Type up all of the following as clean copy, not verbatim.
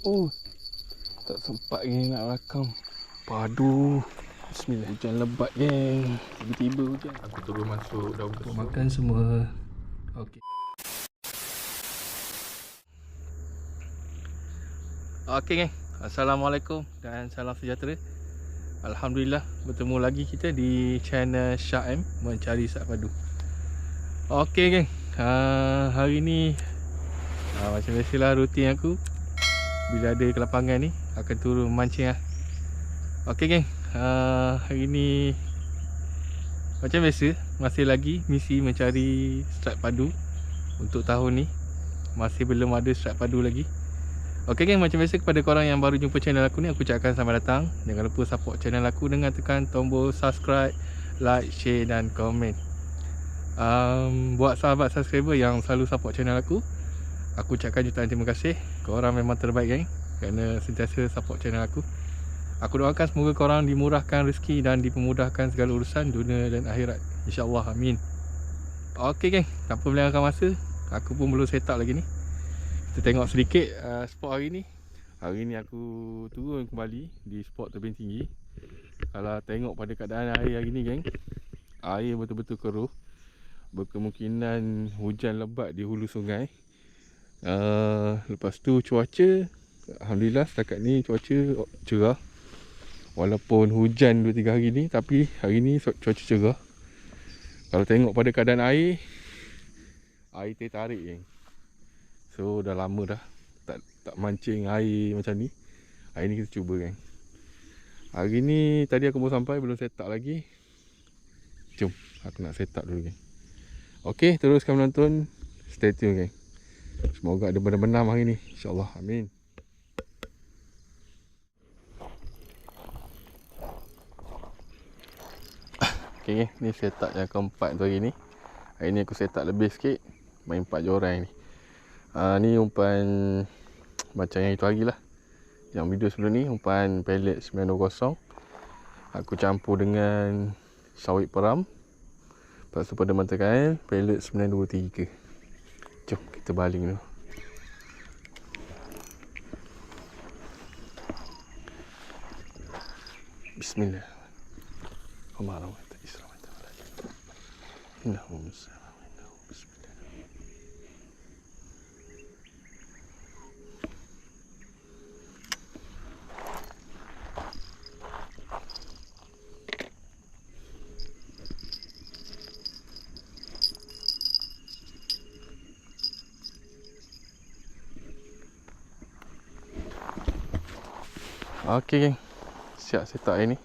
Oh, tak sempat lagi nak rakam. Padu. Bismillah. Hujan lebat geng. Tiba-tiba hujan. Aku terus masuk daun kesum. Makan semua. Okey. Okey geng. Assalamualaikum dan salam sejahtera. Alhamdulillah bertemu lagi kita di channel Syah M Mencari Sat Padu. Okey geng. Hari ni macam biasalah rutin aku. Bila ada kelapangan ni akan turun mancing lah. Okey geng. Hari ni macam biasa masih lagi misi mencari strike padu. Untuk tahun ni masih belum ada strike padu lagi. Okey geng, macam biasa kepada korang yang baru jumpa channel aku ni, aku ucapkan selamat datang. Jangan lupa support channel aku dengan tekan tombol subscribe, like, share dan komen. Buat sahabat subscriber yang selalu support channel aku ucapkan jutaan terima kasih. Korang memang terbaik geng, kerana sentiasa support channel aku. Aku doakan semoga korang dimurahkan rezeki dan dipermudahkan segala urusan dunia dan akhirat, InsyaAllah, amin. Okey geng, tanpa melengahkan masa, aku pun belum set up lagi ni. Kita tengok sedikit spot hari ni. Hari ni aku turun kembali di spot tebing tinggi. Kalau tengok pada keadaan air hari ni geng, air betul-betul keruh. Berkemungkinan hujan lebat di hulu sungai. Lepas tu cuaca, alhamdulillah setakat ni cuaca cerah. Walaupun hujan 2-3 hari ni, tapi hari ni cuaca cerah. Kalau tengok pada keadaan air tertarik geng. So dah lama dah tak mancing air macam ni. Hari ni kita cuba geng. Hari ni tadi aku baru sampai, belum set up lagi. Jom aku nak set up dulu geng. Okey, teruskan menonton. Stay tune geng. Semoga ada benar-benar hari ni, InsyaAllah, amin. Okey geng, ni set up yang keempat tu hari ni. Hari ni aku set up lebih sikit, main 4 jorang ni. Ni umpan macam yang itu hari lah. Yang video sebelum ni umpan pellet 920. Aku campur dengan sawit peram. Lepas tu pada mata kail pellet 923. Jom kita baling dulu. Bismillah. Okey geng, siap set up hari ni.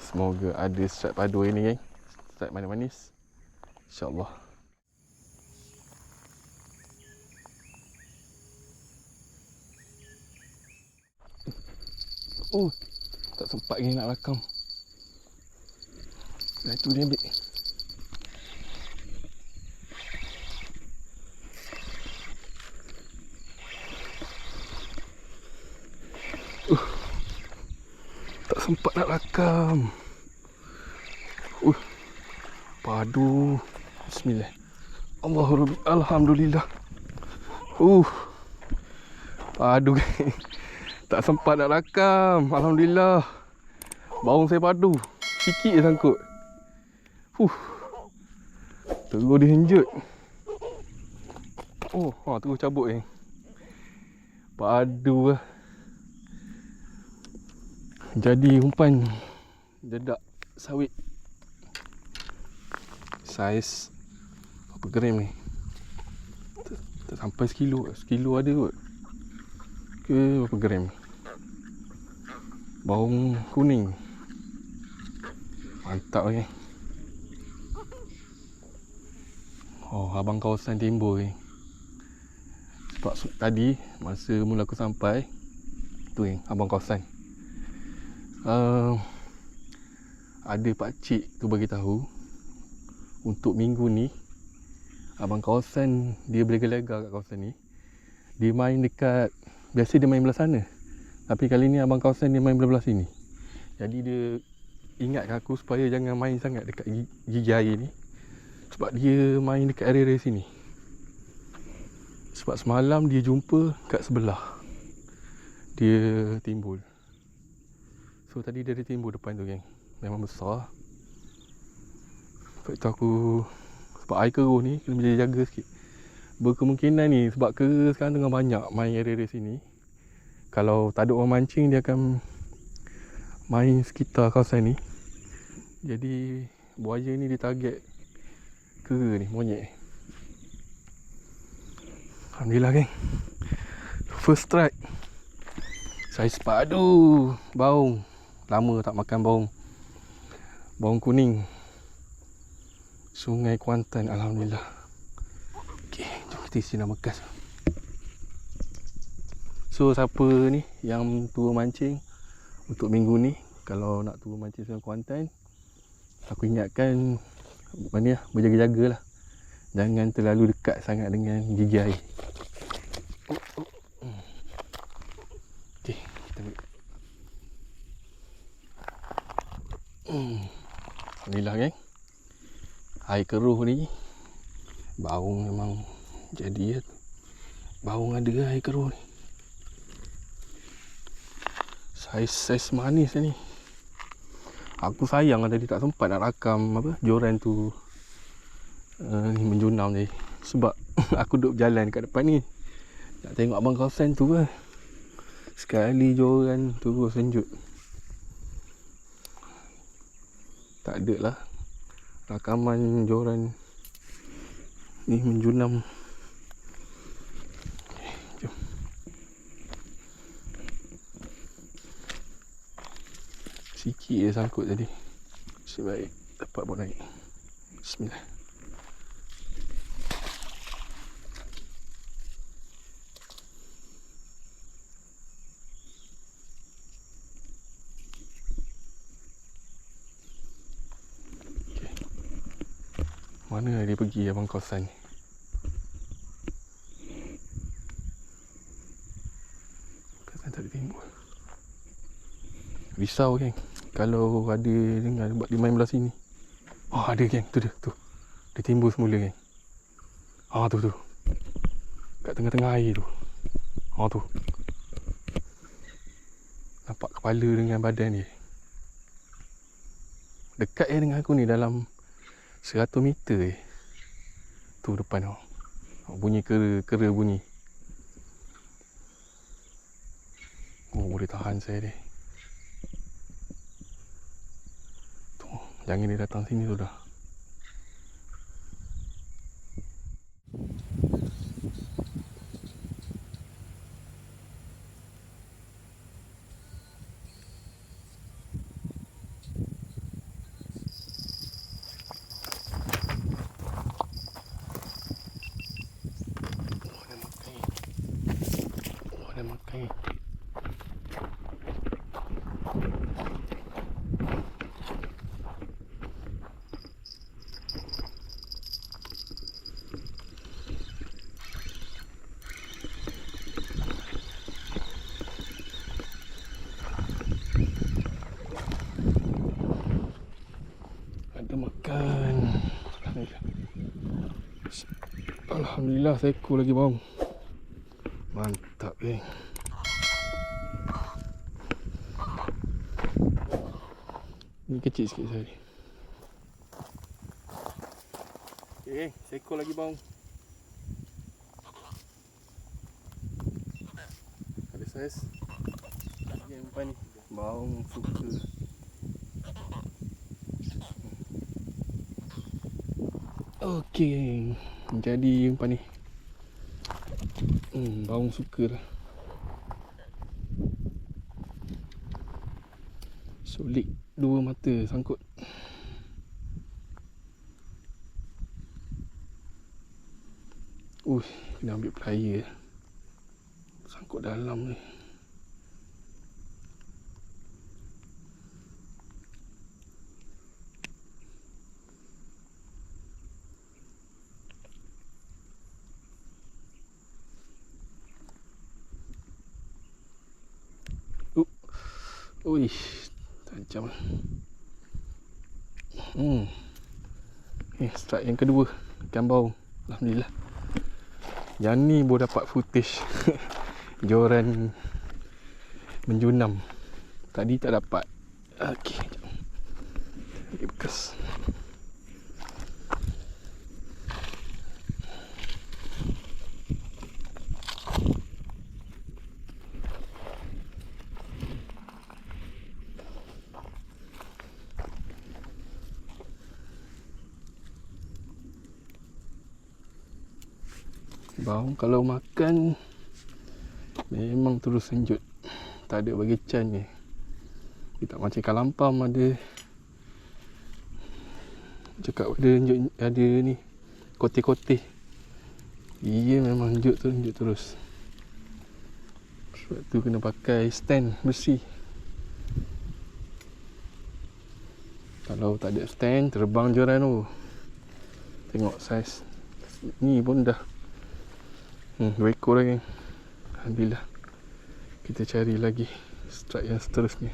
Semoga ada strike padu hari ni geng. Strike manis-manis, InsyaAllah. Oh, tak sempat lagi nak rakam. Dah tu dia ambil. Tak sempat nak rakam. Padu. Bismillah. Alhamdulillah. Padu geng. Tak sempat nak rakam. Alhamdulillah. Baung saya padu. Sikit je sangkut. Terus dia henjut. Terus cabut geng. Padu lah. Jadi umpan dedak sawit. Saiz berapa gram ni? Tak sampai sekilo. Sekilo ada kot. Ke berapa gram? Baung kuning. Mantap lagi. Abang kawasan timbul ni. Sebab tadi masa mula aku sampai, tu yang abang kawasan. Ada pakcik tu bagi tahu untuk minggu ni abang kawasan dia berlega-lega kat kawasan ni. Dia main dekat, biasa dia main belah sana, tapi kali ni abang kawasan dia main belah sini. Jadi dia ingatkan aku supaya jangan main sangat dekat gigi air ni, sebab dia main dekat area-area sini. Sebab semalam dia jumpa kat sebelah. dia timbul. So tadi dia timbul depan tu geng. Memang besar. Sebab tu aku, sebab air keruh ni kena jaga sikit. Berkemungkinan ni sebab keruh sekarang tengah banyak main area sini. Kalau tak ada orang mancing, dia akan main sekitar kawasan ni. Jadi buaya ni dia target keruh ni, monyet ni. Alhamdulillah geng, first strike. Saiz padu, baung. Lama tak makan baung kuning Sungai Kuantan. Alhamdulillah. Okey, jom kita isi nama gas. So siapa ni yang turun mancing untuk minggu ni, kalau nak turun mancing Sungai Kuantan, aku ingatkan mana lah, berjaga-jagalah. Jangan terlalu dekat sangat dengan gigi air. Okey, kita balik. Alhamdulillah geng. Air keruh ni baung memang jadi. Baung ada air keruh ni. Saiz manis ni. Aku sayang tadi tak sempat nak rakam joran tu ni menjunam ni. Sebab aku duduk berjalan kat depan ni, nak tengok abang kawasan tu lah. Sekali joran terus lanjut. Tak ada lah rakaman joran ni menjunam. Okay, jom. Sikit je sangkut tadi. Sebaik dapat buat naik. Bismillah. Mana dia pergi abang kawasan ni? Kawasan tak ada timbul. Risau geng, kalau ada dengar buat dia main belah sini. Oh ada geng, tu dia tu. Dia timbul semula geng. Tu. Kat tengah-tengah air tu. Tu. Nampak kepala dengan badan dia. Dekat dengan aku ni dalam 100 meter je. Tu depan tu. Bunyi kera bunyi. Boleh tahan saya dia. Tu, jangan dia datang sini tu dah. Makan. Ada makan. Alhamdulillah, seekor lagi bang. Mantap geng. Ni kecil sikit saya. Okay, seekor lagi bang. Ada saiz yang umpan ni. Baung suka. Okey, jadi umpan ni. Baung suka lah. Sulit, 2 mata sangkut. Kena ambil plier. Sangkut dalam ni. Tajam lah. Strike yang kedua, ikan baung. Alhamdulillah. Yang ni boleh dapat footage joran menjunam. Tadi tak dapat. Okey, cari bekas. Baung kalau makan memang terus senjut. Tak ada bagi can ni. Dia tak macam ikan lampam ada cakap ada ni koteh-koteh. Dia memang senjut terus. Sebab tu kena pakai stand besi. Kalau tak ada stand, terbang joran tu. Tengok saiz ni pun dah 2 ekor lagi. Alhamdulillah. Kita cari lagi strike yang seterusnya.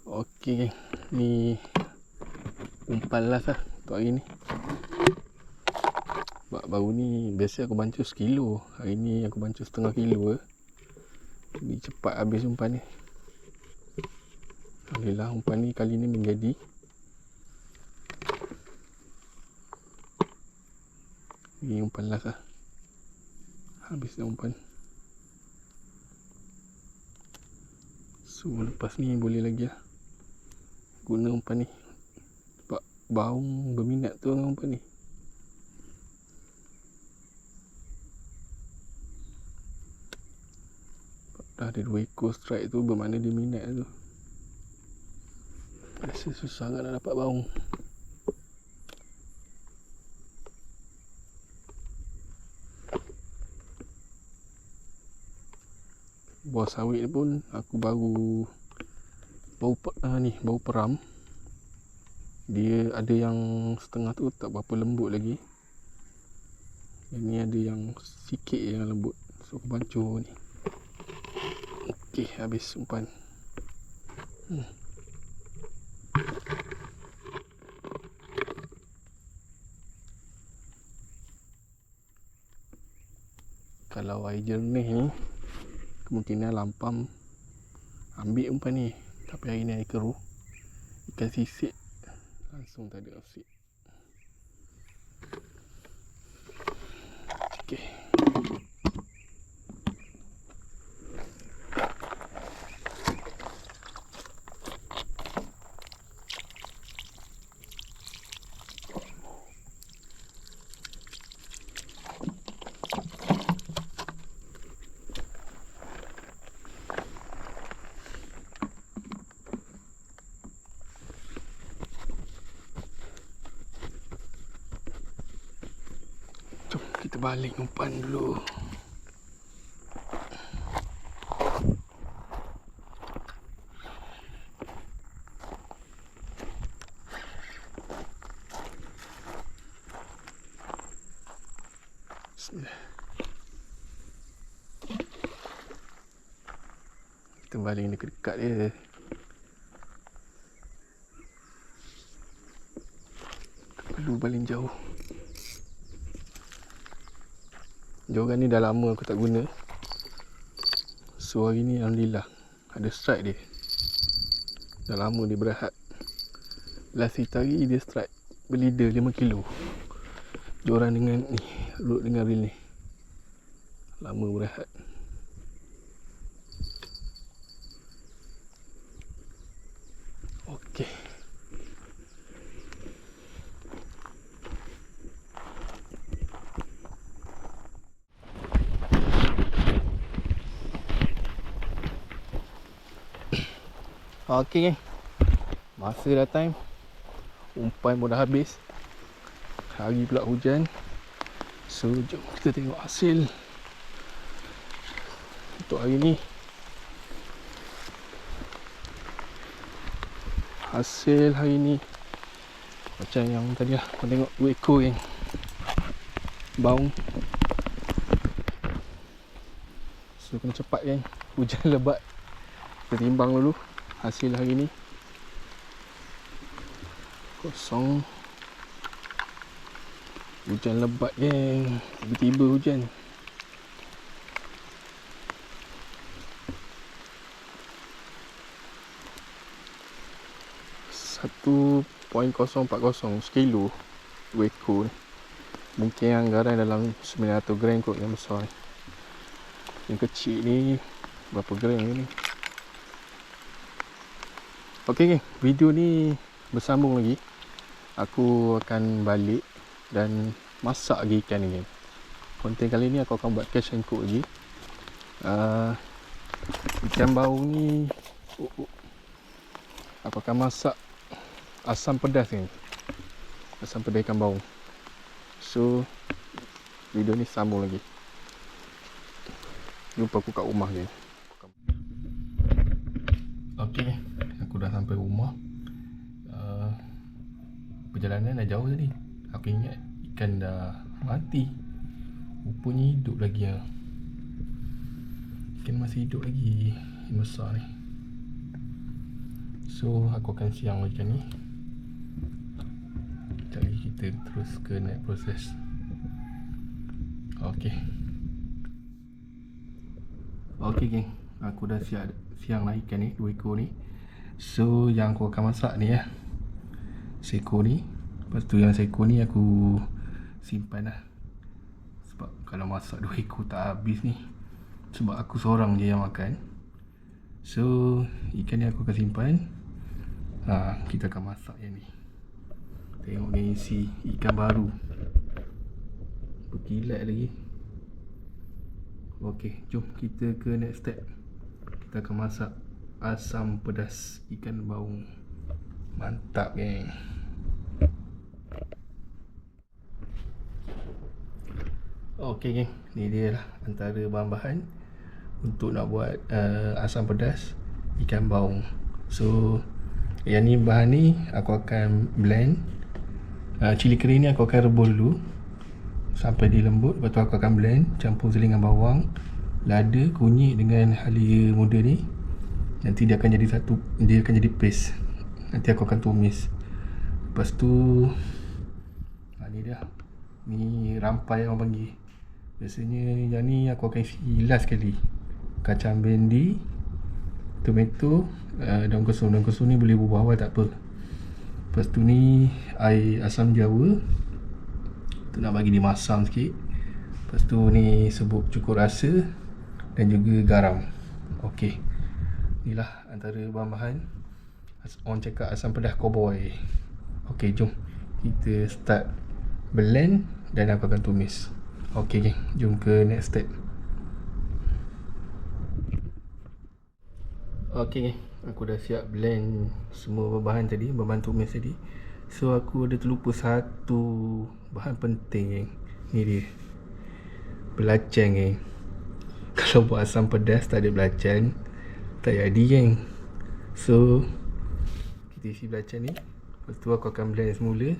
Okey, ni umpan last lah untuk hari ni. Sebab baru ni biasa aku bancuh 1 kilo. Hari ni aku bancuh 0.5 kilo. Jadi cepat habis umpan ni. Alhamdulillah umpan ni kali ni menjadi. Ni umpan last lah. Habis dah umpan. So lepas ni boleh lagi lah guna umpan ni. Sebab baung berminat tu dengan umpan ni. Sebab dah ada 2 ekor strike tu bermakna dia minat tu. Rasa susah sangat nak dapat baung. Buah sawit pun aku baru peram. Dia ada yang setengah tu tak berapa lembut lagi. Ini ada yang sikit yang lembut. So aku bancuh ni. Okey, habis umpan. Kalau air jernih ni kemungkinan lampam ambil umpan ni. Tapi hari ni air keruh, ikan sisik langsung tak ada offset. Okey. Kita balik umpan dulu. Kita baling dekat-dekat dia. Tak perlu baling jauh. Joran ni dah lama aku tak guna. So hari ni alhamdulillah ada strike dia. Dah lama dia berehat. Last hari dia strike berleader 5 kilo. Joran dengan ni, root dengan reel ni. Lama berehat. Okey. Okey geng. Masa dah time. Umpan pun dah habis. Hari pula hujan. So jom kita tengok hasil untuk hari ni. Hasil hari ni macam yang tadi lah. Kau tengok 2 ekor geng. Baung. So kena cepat geng. Hujan lebat. Kita timbang dulu hasil hari ni. Kosong. Hujan lebat geng. Tiba-tiba hujan. .040 sekilo 2 ekor ni. Mungkin anggaran dalam 900 gram kot yang besar ni. Yang kecil ni berapa gram ni. Ok geng, video ni bersambung lagi. Aku akan balik dan masak lagi ikan ni geng. Konten kali ni aku akan buat catch and cook lagi. Ikan baung ni aku akan masak asam pedas ni. Asam pedas ikan baung. So video ni sambung lagi. Jumpa aku kat rumah je. Okey, aku dah sampai rumah. Perjalanan dah jauh tadi. Aku ingat ikan dah mati. Rupanya hidup lagi lah. Ikan masih hidup lagi. Yang besar ni. So aku akan siang ikan ni. Sekejap lagi kita terus ke next proses. Okey. Okey geng, aku dah siang lah ikan ni, 2 ekor ni. So yang aku akan masak ni ya, seekor ni. Lepas tu yang seekor ni aku simpan lah. Sebab kalau masak 2 ekor tak habis ni. Sebab aku seorang je yang makan. So ikan ni aku akan simpan. Kita akan masak yang ni. Tengok ni isi ikan baru. Berkilat lagi. Okey, jom kita ke next step. Kita akan masak asam pedas ikan baung. Mantap geng. Okey geng, ni dia lah antara bahan-bahan untuk nak buat asam pedas ikan baung. So yang ni bahan ni aku akan blend. Cili kering ni aku akan rebus dulu sampai dia lembut. Lepas tu aku akan blend, campur selingan bawang, lada, kunyit dengan halia muda ni. Nanti dia akan jadi satu, dia akan jadi paste. Nanti aku akan tumis. Lepas tu ni dia. Ni rampai orang panggil. Biasanya yang ni aku akan isi last sekali. Kacang bendi, tomato, daun kesum. Daun kesum ni boleh bubuh awal tak apa. Lepas tu ni air asam jawa. Tu nak bagi dia masam sikit. Lepas tu ni serbuk cukur rasa dan juga garam. Okey. Inilah antara bahan-bahan orang cakap asam pedas cowboy. Okey, jom kita start blend dan aku akan tumis. Okey geng, jom ke next step. Okey geng, aku dah siap blend semua bahan tadi, bahan tumis tadi. So aku ada terlupa satu bahan penting geng. Ni dia, belacan geng. Kalau buat asam pedas tak ada belacan tak jadi geng. So kita isi belacan ni. Lepas tu aku akan blend semula.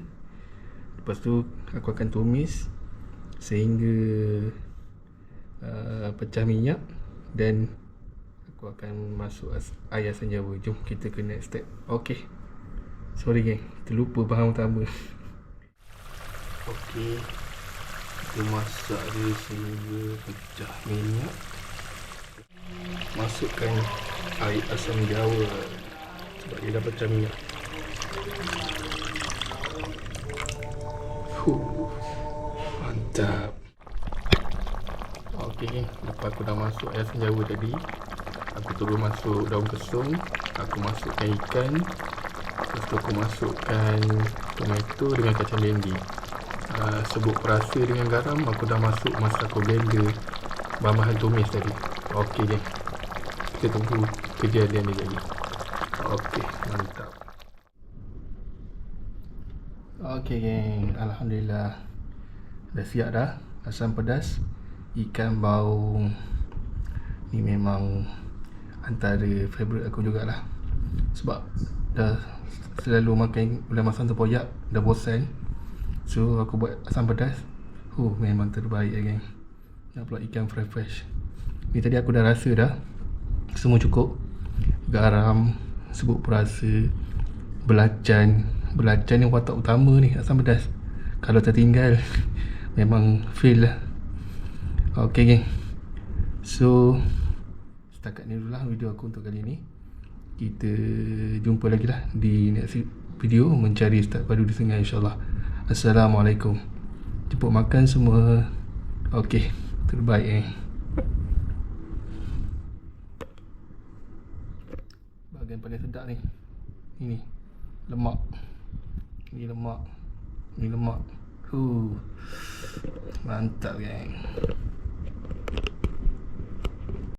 Lepas tu aku akan tumis sehingga pecah minyak, dan aku akan masuk air asam jawa. Jom kita ke next step. Ok, sorry geng, terlupa bahan utama. Ok, kita masak dia sehingga pecah minyak. Masukkan air asam jawa sebab dia dah pecah minyak. Mantap. Ok, lepas aku dah masuk air asam jawa tadi, aku terus masuk daun kesum, aku masukkan ikan, lepas tu aku masukkan tomato dengan kacang dendeng. Sebut perasa dengan garam, aku dah masuk masa aku blender bahan-bahan tumis tadi. Ok geng, kita tunggu kejadian dia jadi. Ok, mantap. Ok geng, alhamdulillah dah siap dah. Asam pedas, ikan bau, ni memang antara favourite aku jugalah, sebab dah selalu makan bulan masam tempoyak, dah bosan. So aku buat asam pedas, memang terbaik lah geng. Nak pula ikan fresh. Ni tadi aku dah rasa dah, semua cukup. Garam, sebut perasa, belacan ni watak utama ni asam pedas. Kalau tertinggal memang fail lah. Ok geng, so setakat ni dululah video aku untuk kali ni. Kita jumpa lagi lah di next video mencari start padu di sungai, insyaAllah. Assalamualaikum. Cepat makan semua. Ok, terbaik bahagian paling sedap ni. Ini lemak, ni lemak, ni lemak. Mantap geng.